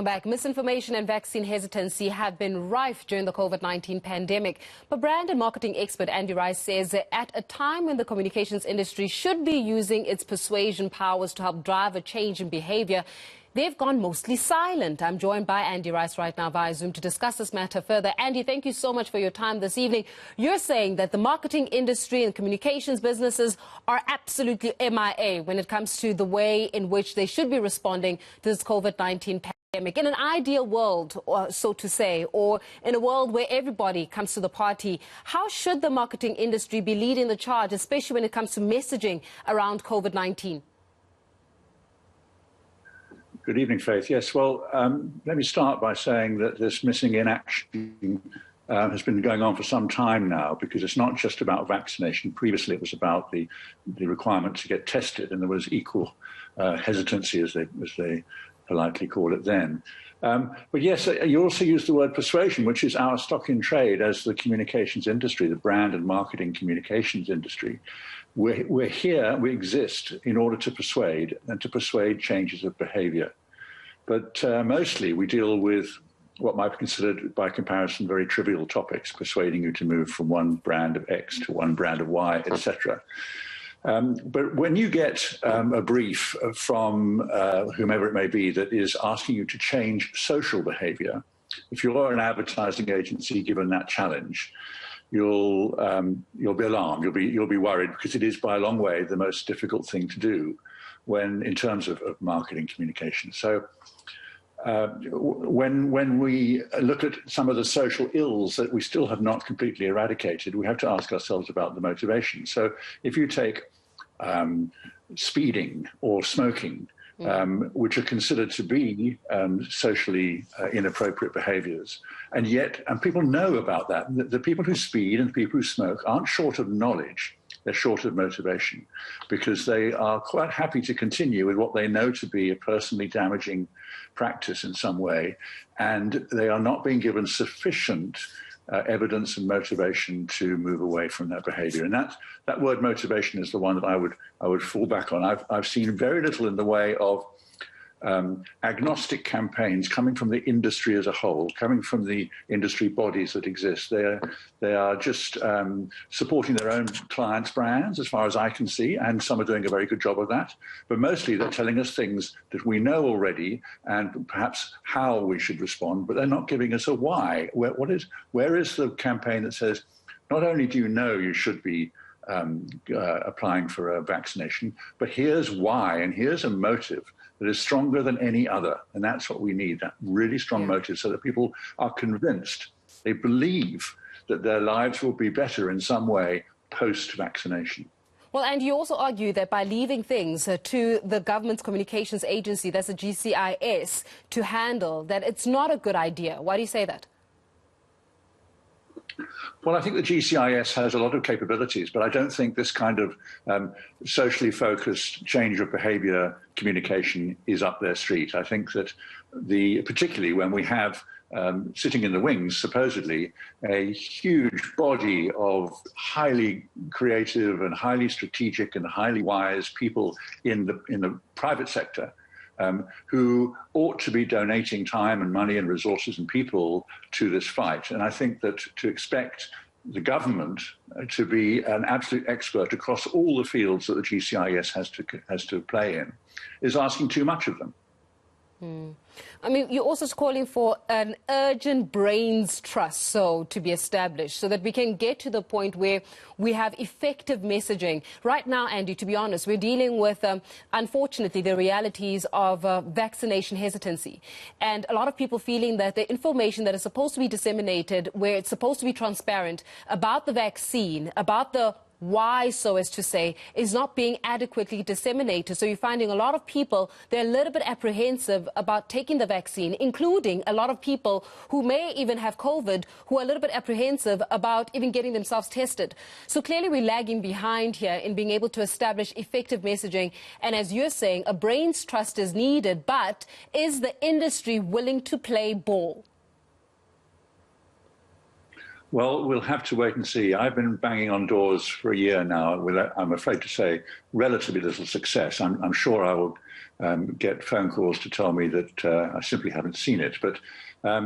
Back. Misinformation and vaccine hesitancy have been rife during the COVID-19 pandemic. But brand and marketing expert Andy Rice says that at a time when the communications industry should be using its persuasion powers to help drive a change in behaviour, they've gone mostly silent. I'm joined by Andy Rice right now via Zoom to discuss this matter further. Andy, thank you so much for your time this evening. You're saying that the marketing industry and communications businesses are absolutely MIA when it comes to the way in which they should be responding to this COVID-19 pandemic. In an ideal world, so to say, or in a world where everybody comes to the party, how should the marketing industry be leading the charge, especially when it comes to messaging around COVID-19? Good evening, Faith. Yes, well, let me start by saying that this missing in action has been going on for some time now, because it's not just about vaccination. Previously, it was about the requirement to get tested, and there was equal hesitancy, as they politely call it then. But yes, you also use the word persuasion, which is our stock in trade as the communications industry, the brand and marketing communications industry. We're here, we exist in order to persuade, and to persuade changes of behaviour. But mostly we deal with what might be considered, by comparison, very trivial topics, persuading you to move from one brand of X to one brand of Y, etc. But when you get a brief from whomever it may be that is asking you to change social behaviour, if you're an advertising agency given that challenge, you'll be alarmed, you'll be worried, because it is by a long way the most difficult thing to do in terms of marketing communication. So when we look at some of the social ills that we still have not completely eradicated, we have to ask ourselves about the motivation. So if you take speeding or smoking, which are considered to be socially inappropriate behaviours, and people know about that. The people who speed and the people who smoke aren't short of knowledge, they're short of motivation, because they are quite happy to continue with what they know to be a personally damaging practice in some way, and they are not being given sufficient evidence and motivation to move away from that behaviour. And that word motivation is the one that I would fall back on. I've seen very little in the way of agnostic campaigns coming from the industry as a whole, coming from the industry bodies that exist. They are just supporting their own clients' brands, as far as I can see, and some are doing a very good job of that. But mostly they're telling us things that we know already, and perhaps how we should respond, but they're not giving us a why. Where is the campaign that says, not only do you know you should be applying for a vaccination, but here's why, and here's a motive that is stronger than any other. And that's what we need, that really strong motive, so that people are convinced, they believe that their lives will be better in some way post-vaccination. Well, and you also argue that by leaving things to the government's communications agency, that's the GCIS, to handle, that it's not a good idea. Why do you say that? Well, I think the GCIS has a lot of capabilities, but I don't think this kind of socially focused change of behaviour communication is up their street. I think that particularly when we have sitting in the wings, supposedly, a huge body of highly creative and highly strategic and highly wise people in the private sector, who ought to be donating time and money and resources and people to this fight. And I think that to expect the government to be an absolute expert across all the fields that the GCIS has to play in is asking too much of them. I mean, you're also calling for an urgent brains trust to be established, so that we can get to the point where we have effective messaging. Right now, Andy, to be honest, we're dealing with, unfortunately, the realities of vaccination hesitancy. And a lot of people feeling that the information that is supposed to be disseminated, where it's supposed to be transparent about the vaccine, about the why, so as to say, is not being adequately disseminated. So you're finding a lot of people, they're a little bit apprehensive about taking the vaccine, including a lot of people who may even have COVID, who are a little bit apprehensive about even getting themselves tested. So clearly we're lagging behind here in being able to establish effective messaging. And as you're saying, a brain's trust is needed, but is the industry willing to play ball? Well, we'll have to wait and see. I've been banging on doors for a year now with, I'm afraid to say, relatively little success. I'm sure I will get phone calls to tell me that I simply haven't seen it. But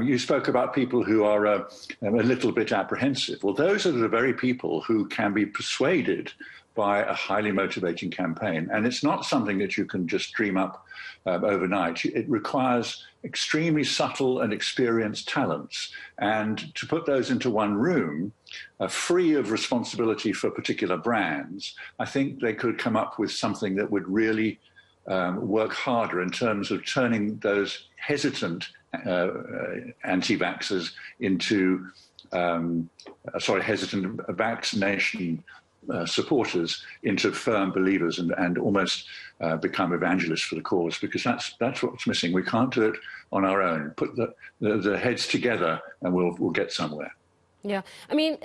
you spoke about people who are a little bit apprehensive. Well, those are the very people who can be persuaded by a highly motivating campaign. And it's not something that you can just dream up overnight. It requires extremely subtle and experienced talents. And to put those into one room, free of responsibility for particular brands, I think they could come up with something that would really work harder in terms of turning those hesitant anti-vaxxers into, hesitant vaccination supporters into firm believers and almost become evangelists for the cause, because that's what's missing. We can't do it on our own. Put the heads together and we'll get somewhere. Yeah, I mean,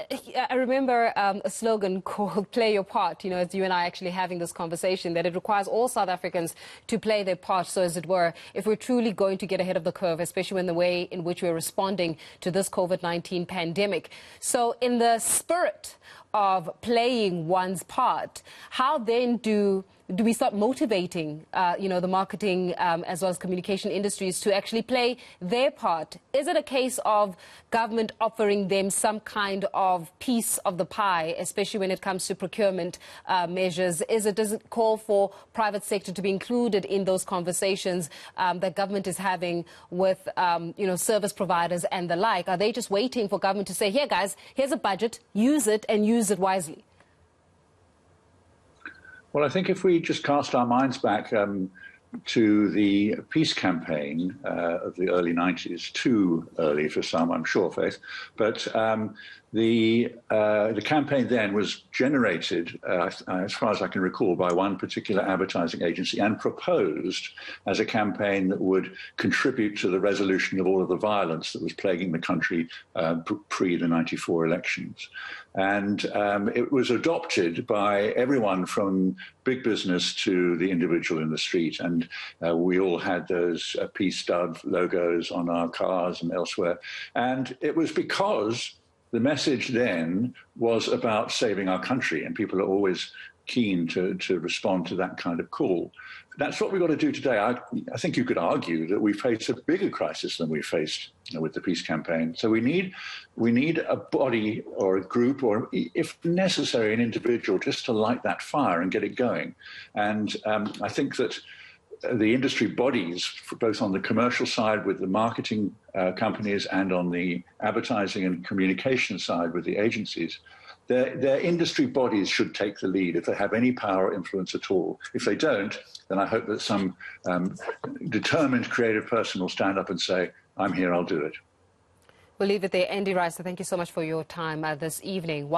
I remember a slogan called "Play Your Part," you know, as you and I actually having this conversation, that it requires all South Africans to play their part, so as it were, if we're truly going to get ahead of the curve, especially in the way in which we're responding to this COVID-19 pandemic. So in the spirit of playing one's part, how then do we start motivating, the marketing as well as communication industries to actually play their part? Is it a case of government offering them some kind of piece of the pie, especially when it comes to procurement measures? Does it call for private sector to be included in those conversations that government is having with, service providers and the like? Are they just waiting for government to say, here, guys, here's a budget, use it and use it wisely? Well, I think if we just cast our minds back to the peace campaign of the early 90s, too early for some, I'm sure, Faith, but the campaign then was generated, as far as I can recall, by one particular advertising agency and proposed as a campaign that would contribute to the resolution of all of the violence that was plaguing the country pre the 94 elections. And it was adopted by everyone from big business to the individual in the street. And we all had those peace dove logos on our cars and elsewhere. And it was because the message then was about saving our country, and people are always keen to respond to that kind of call. That's what we've got to do today. I think you could argue that we face a bigger crisis than we faced with the peace campaign. So we need a body or a group, or if necessary, an individual, just to light that fire and get it going. And I think that the industry bodies, both on the commercial side with the marketing companies and on the advertising and communication side with the agencies, their industry bodies should take the lead if they have any power or influence at all. If they don't, then I hope that some determined creative person will stand up and say, I'm here, I'll do it. We'll leave it there. Andy Rice, thank you so much for your time this evening.